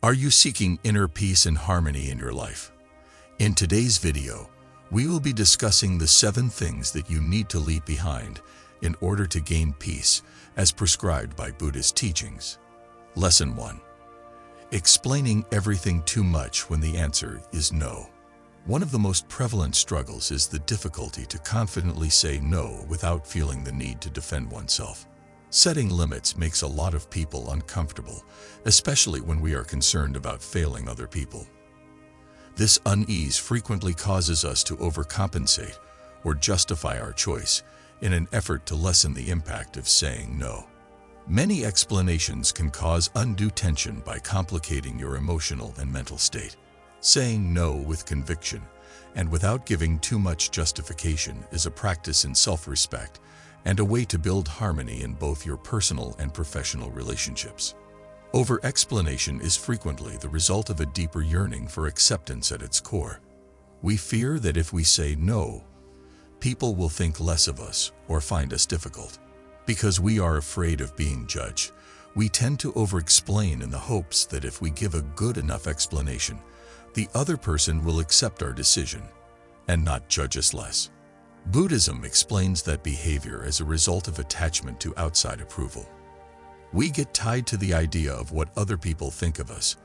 Are you seeking inner peace and harmony in your life? In today's video, we will be discussing the 7 things that you need to leave behind in order to gain peace as prescribed by Buddhist teachings. Lesson 1. Explaining everything too much when the answer is no. One of the most prevalent struggles is the difficulty to confidently say no without feeling the need to defend oneself. Setting limits makes a lot of people uncomfortable, especially when we are concerned about failing other people. This unease frequently causes us to overcompensate or justify our choice in an effort to lessen the impact of saying no. Many explanations can cause undue tension by complicating your emotional and mental state. Saying no with conviction and without giving too much justification is a practice in self-respect and a way to build harmony in both your personal and professional relationships. Over-explanation is frequently the result of a deeper yearning for acceptance at its core. We fear that if we say no, people will think less of us or find us difficult. Because we are afraid of being judged, we tend to over-explain in the hopes that if we give a good enough explanation, the other person will accept our decision and not judge us less. Buddhism explains that behavior as a result of attachment to outside approval. We get tied to the idea of what other people think of us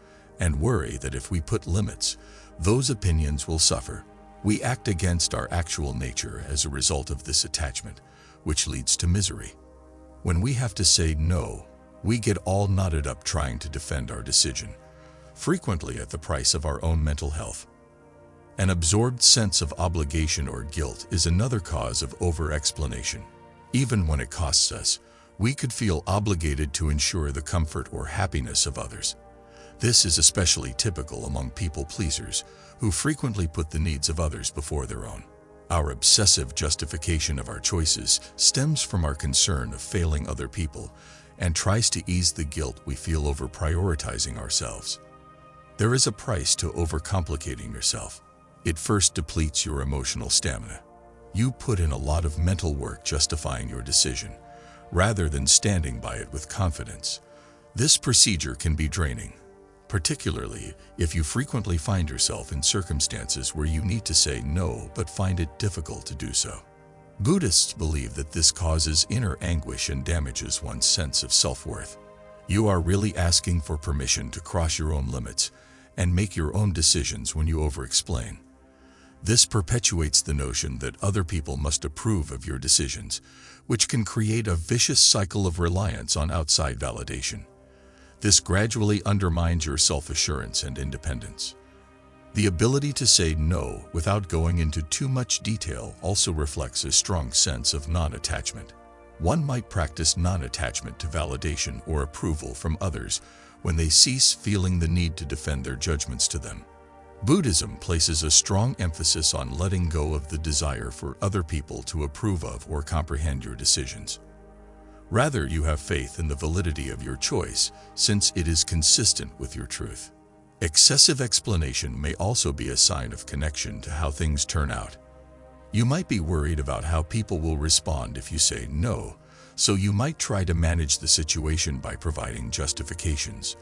and worry that if we put limits, those opinions will suffer. We act against our actual nature as a result of this attachment, which leads to misery. When we have to say no, we get all knotted up trying to defend our decision, frequently at the price of our own mental health. An absorbed sense of obligation or guilt is another cause of over-explanation. Even when it costs us, we could feel obligated to ensure the comfort or happiness of others. This is especially typical among people-pleasers who frequently put the needs of others before their own. Our obsessive justification of our choices stems from our concern of failing other people and tries to ease the guilt we feel over prioritizing ourselves. There is a price to overcomplicating yourself. It first depletes your emotional stamina. You put in a lot of mental work justifying your decision, rather than standing by it with confidence. This procedure can be draining, particularly if you frequently find yourself in circumstances where you need to say no but find it difficult to do so. Buddhists believe that this causes inner anguish and damages one's sense of self-worth. You are really asking for permission to cross your own limits and make your own decisions when you over-explain. This perpetuates the notion that other people must approve of your decisions, which can create a vicious cycle of reliance on outside validation. This gradually undermines your self-assurance and independence. The ability to say no without going into too much detail also reflects a strong sense of non-attachment. One might practice non-attachment to validation or approval from others when they cease feeling the need to defend their judgments to them. Buddhism places a strong emphasis on letting go of the desire for other people to approve of or comprehend your decisions. Rather, you have faith in the validity of your choice, since it is consistent with your truth. Excessive explanation may also be a sign of connection to how things turn out. You might be worried about how people will respond if you say no, so you might try to manage the situation by providing justifications.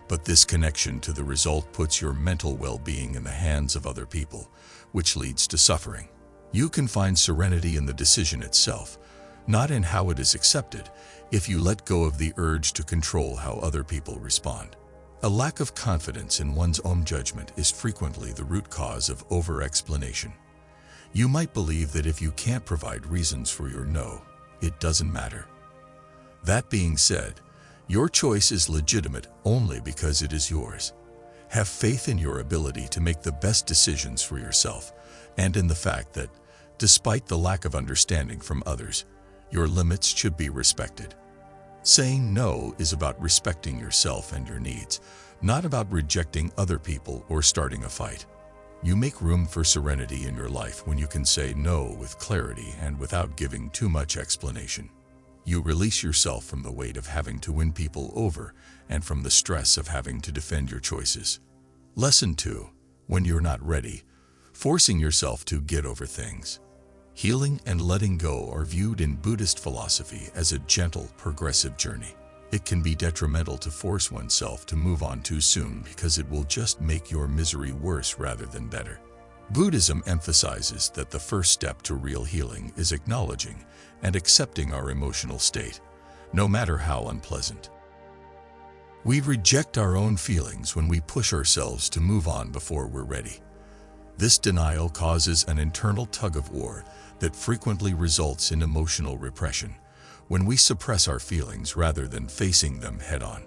But this connection to the result puts your mental well-being in the hands of other people, which leads to suffering. You can find serenity in the decision itself, not in how it is accepted, if you let go of the urge to control how other people respond. A lack of confidence in one's own judgment is frequently the root cause of over-explanation. You might believe that if you can't provide reasons for your no, it doesn't matter. That being said, your choice is legitimate only because it is yours. Have faith in your ability to make the best decisions for yourself and in the fact that, despite the lack of understanding from others, your limits should be respected. Saying no is about respecting yourself and your needs, not about rejecting other people or starting a fight. You make room for serenity in your life when you can say no with clarity and without giving too much explanation. You release yourself from the weight of having to win people over and from the stress of having to defend your choices. Lesson 2. When you're not ready, forcing yourself to get over things. Healing and letting go are viewed in Buddhist philosophy as a gentle, progressive journey. It can be detrimental to force oneself to move on too soon because it will just make your misery worse rather than better. Buddhism emphasizes that the first step to real healing is acknowledging and accepting our emotional state, no matter how unpleasant. We reject our own feelings when we push ourselves to move on before we're ready. This denial causes an internal tug-of-war that frequently results in emotional repression when we suppress our feelings rather than facing them head-on.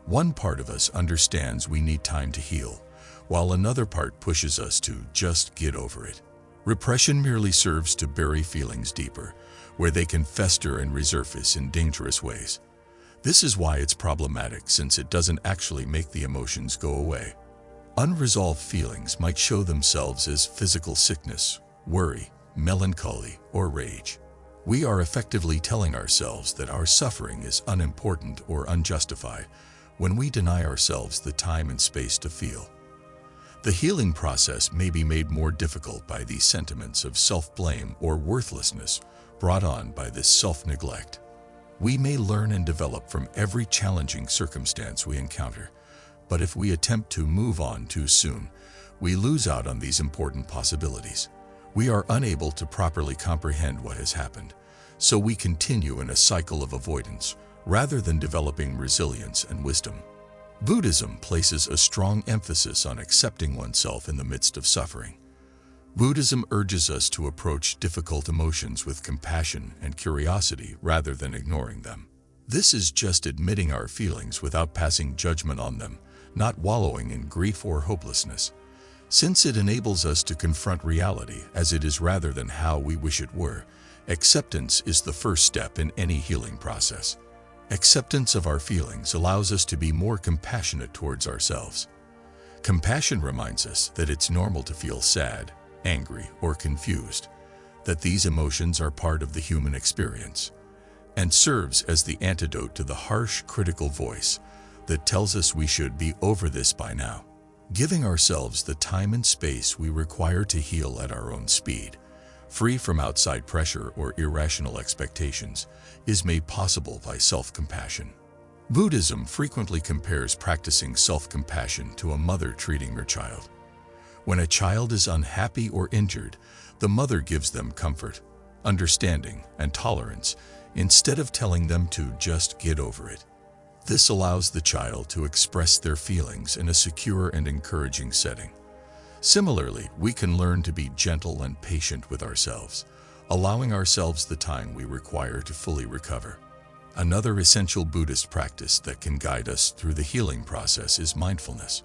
One part of us understands we need time to heal, while another part pushes us to just get over it. Repression merely serves to bury feelings deeper, where they can fester and resurface in dangerous ways. This is why it's problematic, since it doesn't actually make the emotions go away. Unresolved feelings might show themselves as physical sickness, worry, melancholy, or rage. We are effectively telling ourselves that our suffering is unimportant or unjustified when we deny ourselves the time and space to feel. The healing process may be made more difficult by these sentiments of self-blame or worthlessness brought on by this self-neglect. We may learn and develop from every challenging circumstance we encounter, but if we attempt to move on too soon, we lose out on these important possibilities. We are unable to properly comprehend what has happened, so we continue in a cycle of avoidance rather than developing resilience and wisdom. Buddhism places a strong emphasis on accepting oneself in the midst of suffering. Buddhism urges us to approach difficult emotions with compassion and curiosity rather than ignoring them. This is just admitting our feelings without passing judgment on them, not wallowing in grief or hopelessness. Since it enables us to confront reality as it is rather than how we wish it were, acceptance is the first step in any healing process. Acceptance of our feelings allows us to be more compassionate towards ourselves. Compassion reminds us that it's normal to feel sad, angry, or confused, that these emotions are part of the human experience, and serves as the antidote to the harsh, critical voice that tells us we should be over this by now. Giving ourselves the time and space we require to heal at our own speed, free from outside pressure or irrational expectations, is made possible by self-compassion. Buddhism frequently compares practicing self-compassion to a mother treating her child. When a child is unhappy or injured, the mother gives them comfort, understanding, and tolerance instead of telling them to just get over it. This allows the child to express their feelings in a secure and encouraging setting. Similarly, we can learn to be gentle and patient with ourselves, allowing ourselves the time we require to fully recover. Another essential Buddhist practice that can guide us through the healing process is mindfulness.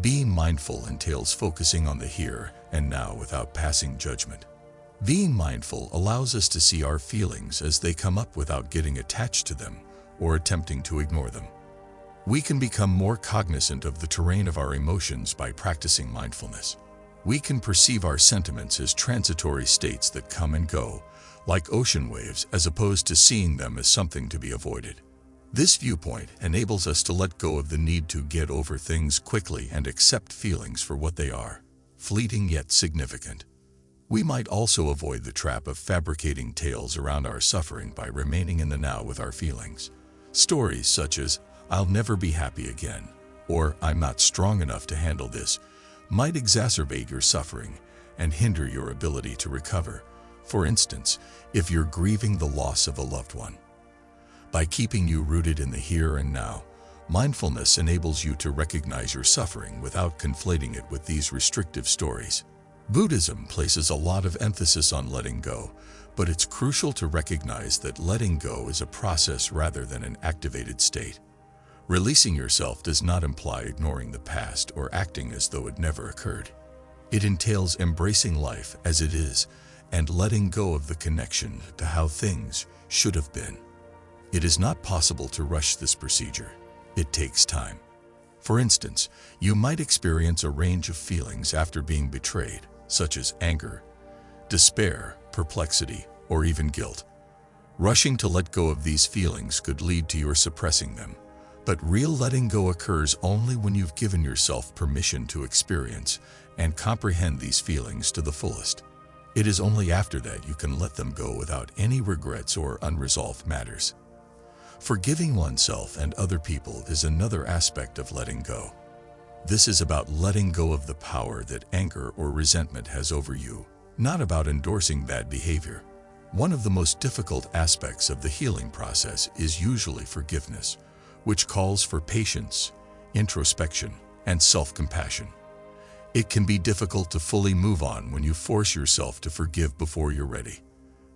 Being mindful entails focusing on the here and now without passing judgment. Being mindful allows us to see our feelings as they come up without getting attached to them or attempting to ignore them. We can become more cognizant of the terrain of our emotions by practicing mindfulness. We can perceive our sentiments as transitory states that come and go, like ocean waves, as opposed to seeing them as something to be avoided. This viewpoint enables us to let go of the need to get over things quickly and accept feelings for what they are, fleeting yet significant. We might also avoid the trap of fabricating tales around our suffering by remaining in the now with our feelings. Stories such as, "I'll never be happy again," or "I'm not strong enough to handle this," might exacerbate your suffering and hinder your ability to recover. For instance, if you're grieving the loss of a loved one. By keeping you rooted in the here and now, mindfulness enables you to recognize your suffering without conflating it with these restrictive stories. Buddhism places a lot of emphasis on letting go, but it's crucial to recognize that letting go is a process rather than an activated state. Releasing yourself does not imply ignoring the past or acting as though it never occurred. It entails embracing life as it is and letting go of the connection to how things should have been. It is not possible to rush this procedure. It takes time. For instance, you might experience a range of feelings after being betrayed, such as anger, despair, perplexity, or even guilt. Rushing to let go of these feelings could lead to your suppressing them. But real letting go occurs only when you've given yourself permission to experience and comprehend these feelings to the fullest. It is only after that you can let them go without any regrets or unresolved matters. Forgiving oneself and other people is another aspect of letting go. This is about letting go of the power that anger or resentment has over you, not about endorsing bad behavior. One of the most difficult aspects of the healing process is usually forgiveness, which calls for patience, introspection, and self-compassion. It can be difficult to fully move on when you force yourself to forgive before you're ready.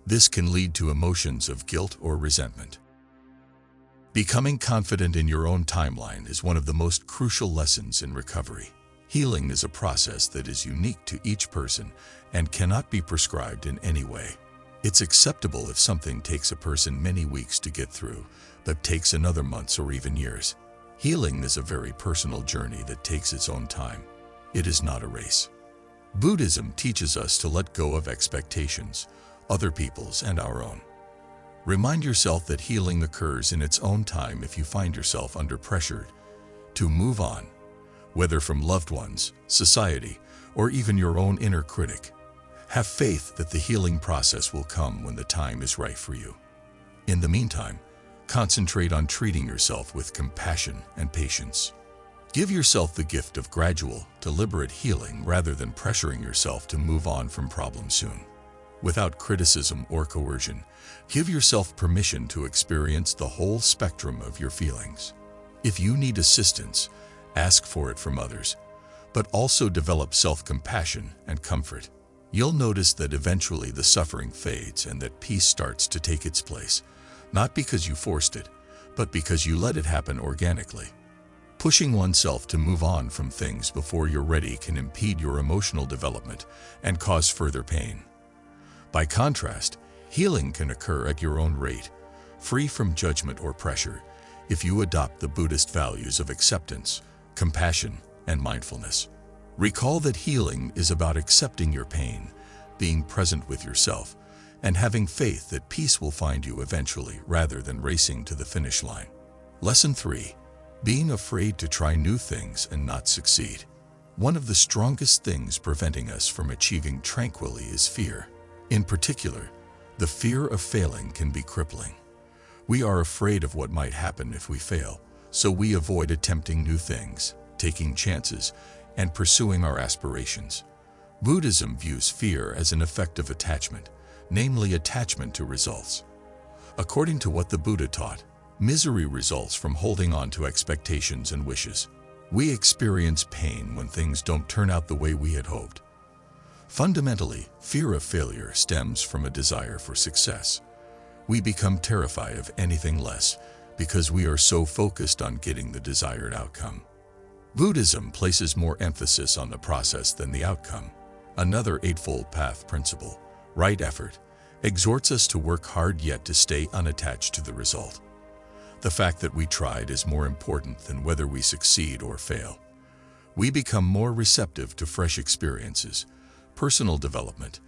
This can lead to emotions of guilt or resentment. Becoming confident in your own timeline is one of the most crucial lessons in recovery. Healing is a process that is unique to each person and cannot be prescribed in any way. It's acceptable if something takes a person many weeks to get through, but takes another months or even years. Healing is a very personal journey that takes its own time. It is not a race. Buddhism teaches us to let go of expectations, other people's and our own. Remind yourself that healing occurs in its own time if you find yourself under pressure to move on, whether from loved ones, society, or even your own inner critic. Have faith that the healing process will come when the time is right for you. In the meantime, concentrate on treating yourself with compassion and patience. Give yourself the gift of gradual, deliberate healing rather than pressuring yourself to move on from problems soon. Without criticism or coercion, give yourself permission to experience the whole spectrum of your feelings. If you need assistance, ask for it from others, but also develop self-compassion and comfort. You'll notice that eventually the suffering fades and that peace starts to take its place, not because you forced it, but because you let it happen organically. Pushing oneself to move on from things before you're ready can impede your emotional development and cause further pain. By contrast, healing can occur at your own rate, free from judgment or pressure, if you adopt the Buddhist values of acceptance, compassion, and mindfulness. Recall that healing is about accepting your pain, being present with yourself, and having faith that peace will find you eventually rather than racing to the finish line. Lesson 3. Being afraid to try new things and not succeed. One of the strongest things preventing us from achieving tranquility is fear. In particular, the fear of failing can be crippling. We are afraid of what might happen if we fail, so we avoid attempting new things, taking chances, and pursuing our aspirations. Buddhism views fear as an effective attachment, namely attachment to results. According to what the Buddha taught, misery results from holding on to expectations and wishes. We experience pain when things don't turn out the way we had hoped. Fundamentally, fear of failure stems from a desire for success. We become terrified of anything less because we are so focused on getting the desired outcome. Buddhism places more emphasis on the process than the outcome. Another Eightfold Path principle, right effort, exhorts us to work hard yet to stay unattached to the result. The fact that we tried is more important than whether we succeed or fail. We become more receptive to fresh experiences, personal development,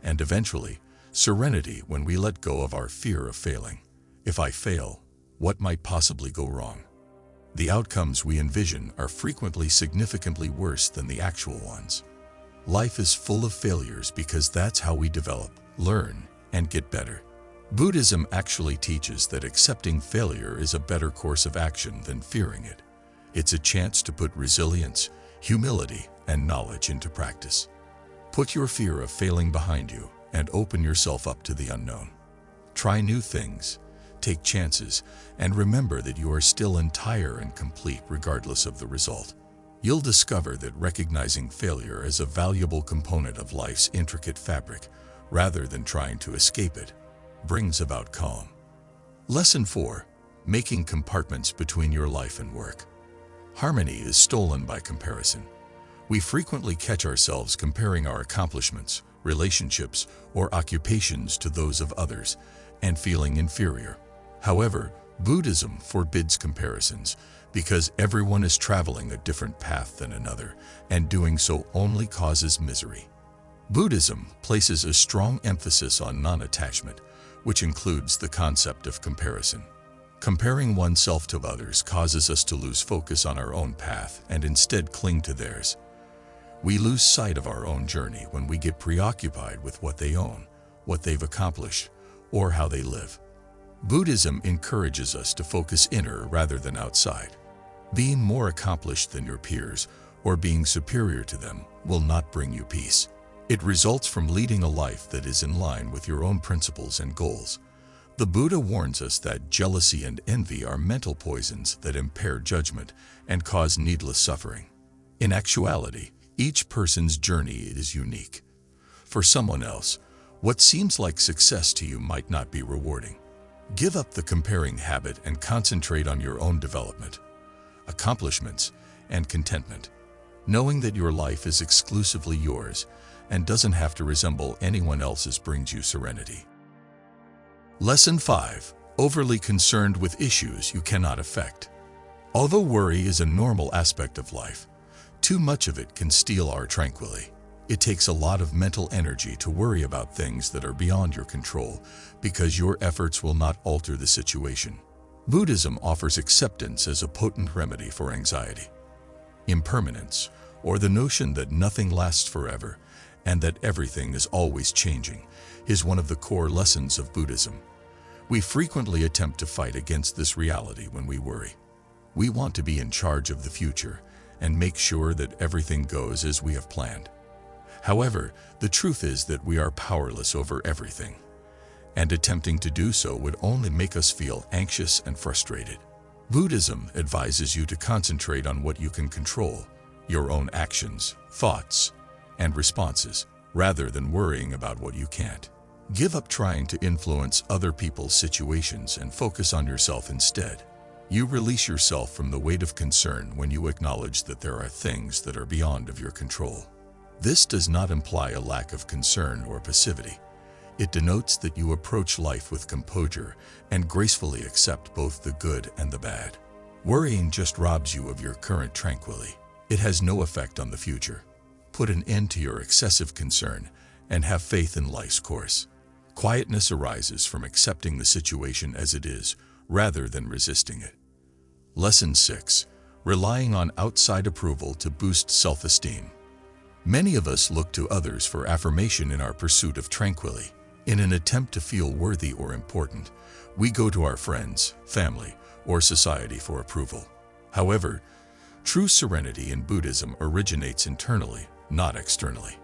and eventually, serenity when we let go of our fear of failing. If I fail, what might possibly go wrong? The outcomes we envision are frequently significantly worse than the actual ones. Life is full of failures because that's how we develop, learn, and get better. Buddhism actually teaches that accepting failure is a better course of action than fearing it. It's a chance to put resilience, humility, and knowledge into practice. Put your fear of failing behind you and open yourself up to the unknown. Try new things, take chances, and remember that you are still entire and complete regardless of the result. You'll discover that recognizing failure as a valuable component of life's intricate fabric, rather than trying to escape it, brings about calm. Lesson 4. Making compartments between your life and work. Harmony is stolen by comparison. We frequently catch ourselves comparing our accomplishments, relationships, or occupations to those of others, and feeling inferior. However, Buddhism forbids comparisons because everyone is traveling a different path than another, and doing so only causes misery. Buddhism places a strong emphasis on non-attachment, which includes the concept of comparison. Comparing oneself to others causes us to lose focus on our own path and instead cling to theirs. We lose sight of our own journey when we get preoccupied with what they own, what they've accomplished, or how they live. Buddhism encourages us to focus inner rather than outside. Being more accomplished than your peers or being superior to them will not bring you peace. It results from leading a life that is in line with your own principles and goals. The Buddha warns us that jealousy and envy are mental poisons that impair judgment and cause needless suffering. In actuality, each person's journey is unique. For someone else, what seems like success to you might not be rewarding. Give up the comparing habit and concentrate on your own development, accomplishments, and contentment, knowing that your life is exclusively yours and doesn't have to resemble anyone else's brings you serenity. Lesson 5. Overly concerned with issues you cannot affect. Although worry is a normal aspect of life, too much of it can steal our tranquility. It takes a lot of mental energy to worry about things that are beyond your control because your efforts will not alter the situation. Buddhism offers acceptance as a potent remedy for anxiety. Impermanence, or the notion that nothing lasts forever and that everything is always changing, is one of the core lessons of Buddhism. We frequently attempt to fight against this reality when we worry. We want to be in charge of the future and make sure that everything goes as we have planned. However, the truth is that we are powerless over everything, and attempting to do so would only make us feel anxious and frustrated. Buddhism advises you to concentrate on what you can control, your own actions, thoughts, and responses, rather than worrying about what you can't. Give up trying to influence other people's situations and focus on yourself instead. You release yourself from the weight of concern when you acknowledge that there are things that are beyond of your control. This does not imply a lack of concern or passivity. It denotes that you approach life with composure and gracefully accept both the good and the bad. Worrying just robs you of your current tranquility. It has no effect on the future. Put an end to your excessive concern and have faith in life's course. Quietness arises from accepting the situation as it is, rather than resisting it. Lesson 6. Relying on outside approval to boost self-esteem. Many of us look to others for affirmation in our pursuit of tranquility. In an attempt to feel worthy or important, we go to our friends, family, or society for approval. However, true serenity in Buddhism originates internally, not externally.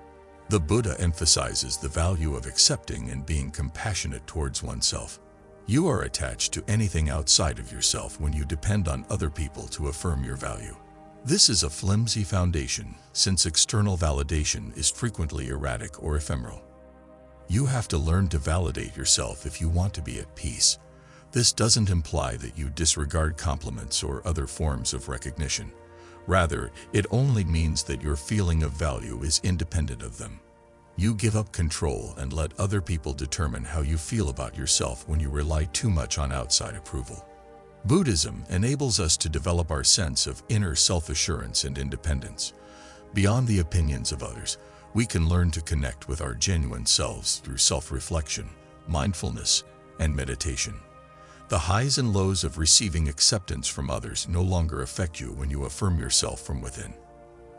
The Buddha emphasizes the value of accepting and being compassionate towards oneself. You are attached to anything outside of yourself when you depend on other people to affirm your value. This is a flimsy foundation, since external validation is frequently erratic or ephemeral. You have to learn to validate yourself if you want to be at peace. This doesn't imply that you disregard compliments or other forms of recognition. Rather, it only means that your feeling of value is independent of them. You give up control and let other people determine how you feel about yourself when you rely too much on outside approval. Buddhism enables us to develop our sense of inner self-assurance and independence. Beyond the opinions of others, we can learn to connect with our genuine selves through self-reflection, mindfulness, and meditation. The highs and lows of receiving acceptance from others no longer affect you when you affirm yourself from within.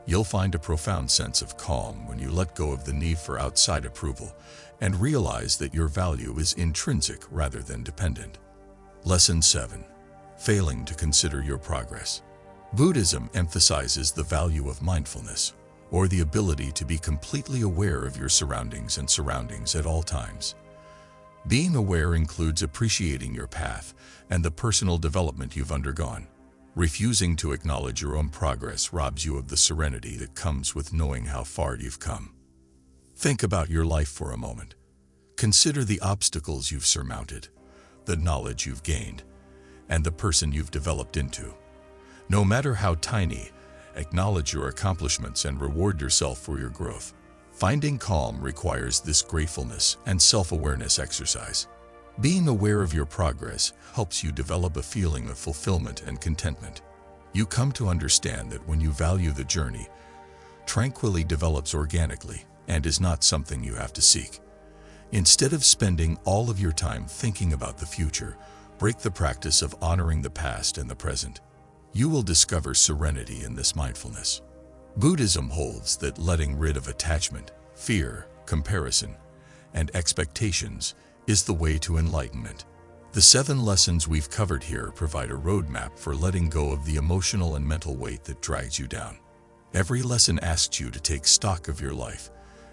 You'll find a profound sense of calm when you let go of the need for outside approval and realize that your value is intrinsic rather than dependent. Lesson 7. Failing to consider your progress. Buddhism emphasizes the value of mindfulness, or the ability to be completely aware of your surroundings at all times. Being aware includes appreciating your path and the personal development you've undergone. Refusing to acknowledge your own progress robs you of the serenity that comes with knowing how far you've come. Think about your life for a moment. Consider the obstacles you've surmounted, the knowledge you've gained, and the person you've developed into. No matter how tiny, acknowledge your accomplishments and reward yourself for your growth. Finding calm requires this gratefulness and self-awareness exercise. Being aware of your progress helps you develop a feeling of fulfillment and contentment. You come to understand that when you value the journey, tranquility develops organically and is not something you have to seek. Instead of spending all of your time thinking about the future, break the practice of honoring the past and the present. You will discover serenity in this mindfulness. Buddhism holds that letting rid of attachment, fear, comparison, and expectations is the way to enlightenment. The 7 lessons we've covered here provide a roadmap for letting go of the emotional and mental weight that drags you down. Every lesson asks you to take stock of your life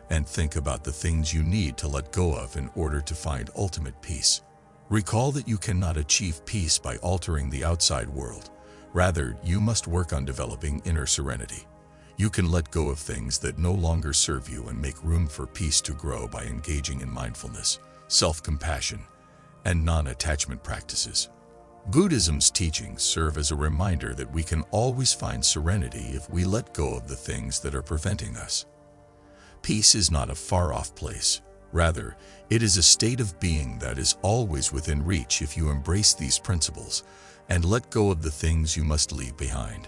and think about the things you need to let go of in order to find ultimate peace. Recall that you cannot achieve peace by altering the outside world. Rather, you must work on developing inner serenity. You can let go of things that no longer serve you and make room for peace to grow by engaging in mindfulness, self-compassion, and non-attachment practices. Buddhism's teachings serve as a reminder that we can always find serenity if we let go of the things that are preventing us. Peace is not a far-off place. Rather, it is a state of being that is always within reach if you embrace these principles and let go of the things you must leave behind.